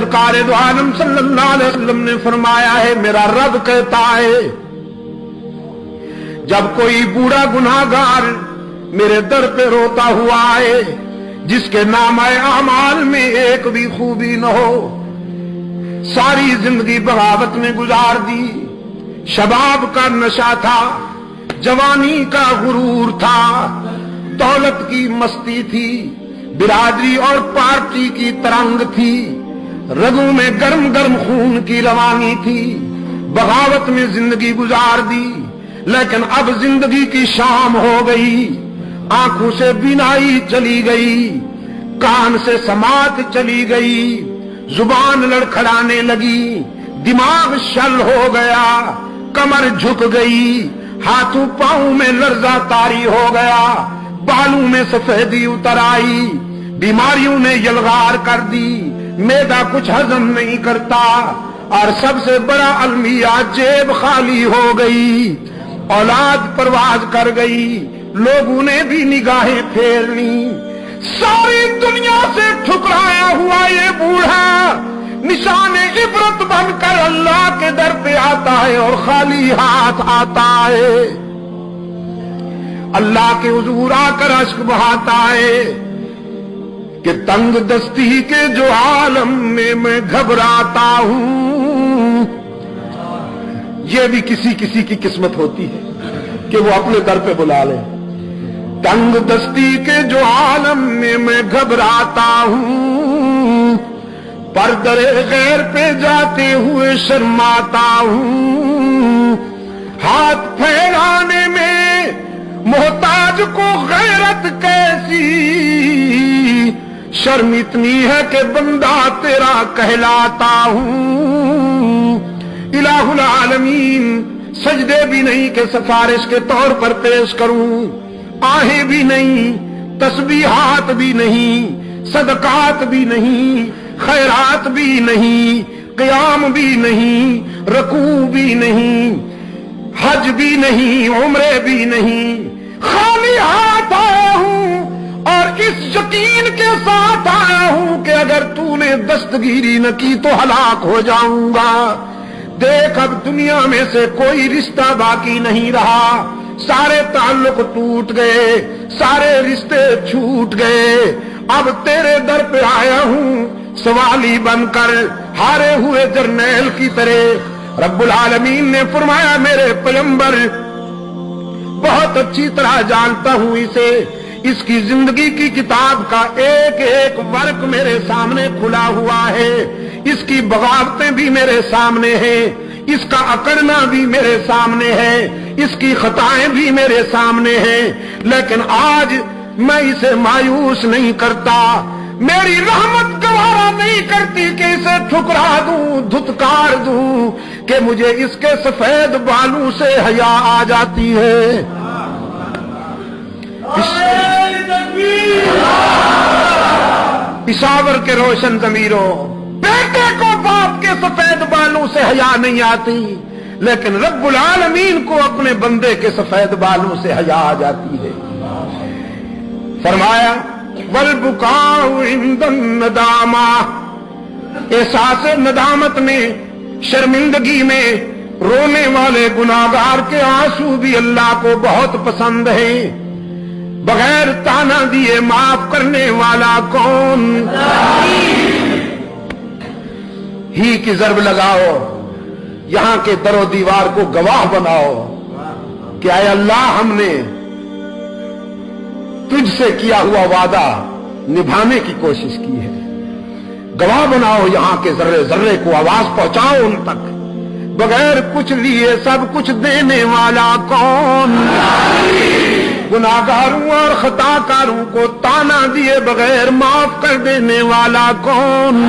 سرکار دو عالم صلی اللہ علیہ وسلم نے فرمایا ہے، میرا رب کہتا ہے جب کوئی بوڑھا گناہگار میرے در پہ روتا ہوا آئے جس کے نامہ اعمال میں ایک بھی خوبی نہ ہو، ساری زندگی بغاوت میں گزار دی، شباب کا نشہ تھا، جوانی کا غرور تھا، دولت کی مستی تھی، برادری اور پارٹی کی ترنگ تھی، رگوں میں گرم گرم خون کی روانی تھی، بغاوت میں زندگی گزار دی، لیکن اب زندگی کی شام ہو گئی، آنکھوں سے بینائی چلی گئی، کان سے سماعت چلی گئی، زبان لڑکھڑانے لگی، دماغ شل ہو گیا، کمر جھک گئی، ہاتھوں پاؤں میں لرزہ طاری ہو گیا، بالوں میں سفیدی اتر آئی، بیماریوں نے یلغار کر دی، معدہ کچھ ہضم نہیں کرتا، اور سب سے بڑا المیہ جیب خالی ہو گئی، اولاد پرواز کر گئی، لوگوں نے بھی نگاہیں پھیر لی، ساری دنیا سے ٹھکرایا ہوا یہ بوڑھا نشان عبرت بن کر اللہ کے در پہ آتا ہے اور خالی ہاتھ آتا ہے، اللہ کے حضور آ کر اشک بہاتا ہے کہ تنگ دستی کے جو عالم میں گھبراتا ہوں۔ یہ بھی کسی کسی کی قسمت ہوتی ہے کہ وہ اپنے در پہ بلا لے، تنگ دستی کے جو عالم میں گھبراتا ہوں، پردے غیر پہ جاتے ہوئے شرماتا ہوں، ہاتھ پھیلانے میں محتاج کو غیرت کیسی، شرم اتنی ہے کہ بندہ تیرا کہلاتا ہوں۔ الہ العالمین سجدے بھی نہیں کہ سفارش کے طور پر پیش کروں، آہیں بھی نہیں، تسبیحات بھی نہیں، صدقات بھی نہیں، خیرات بھی نہیں، قیام بھی نہیں، رکوع بھی نہیں، حج بھی نہیں، عمرے بھی نہیں، خالی ہاتھ آیا ہوں اور اس یقین کے ساتھ آیا ہوں کہ اگر تو نے دستگیری نہ کی تو ہلاک ہو جاؤں گا۔ دیکھ اب دنیا میں سے کوئی رشتہ باقی نہیں رہا، سارے تعلق ٹوٹ گئے، سارے رشتے چھوٹ گئے، اب تیرے در پہ آیا ہوں سوالی بن کر، ہارے ہوئے جرنیل کی طرح۔ رب العالمین نے فرمایا میرے پیغمبر بہت اچھی طرح جانتا ہوں اسے، اس کی زندگی کی کتاب کا ایک ایک ورق میرے سامنے کھلا ہوا ہے، اس کی بغاوتیں بھی میرے سامنے ہیں، اس کا اکڑنا بھی میرے سامنے ہے، اس کی خطائیں بھی میرے سامنے ہیں، لیکن آج میں اسے مایوس نہیں کرتا، میری رحمت گوارا نہیں کرتی کہ اسے ٹھکرا دوں، دھتکار دوں، کہ مجھے اس کے سفید بالوں سے حیا آ جاتی ہے۔ پشاور کے روشن ضمیروں، بیٹے کو باپ کے سفید بالوں سے حیا نہیں آتی، لیکن رب العالمین کو اپنے بندے کے سفید بالوں سے حیا آ جاتی ہے۔ فرمایا والبکاء عند الندامہ، احساس ندامت میں، شرمندگی میں رونے والے گناہگار کے آنسو بھی اللہ کو بہت پسند ہیں۔ بغیر تانا دیے معاف کرنے والا کون؟ ہی کی ضرب لگاؤ، یہاں کے در و دیوار کو گواہ بناؤ کہ اے اللہ ہم نے تجھ سے کیا ہوا وعدہ نبھانے کی کوشش کی ہے، گواہ بناؤ، یہاں کے ذرے ذرے کو آواز پہنچاؤ ان تک، بغیر کچھ لیے سب کچھ دینے والا کون؟ گناہگاروں اور خطا کاروں کو تانا دیے بغیر معاف کر دینے والا کون؟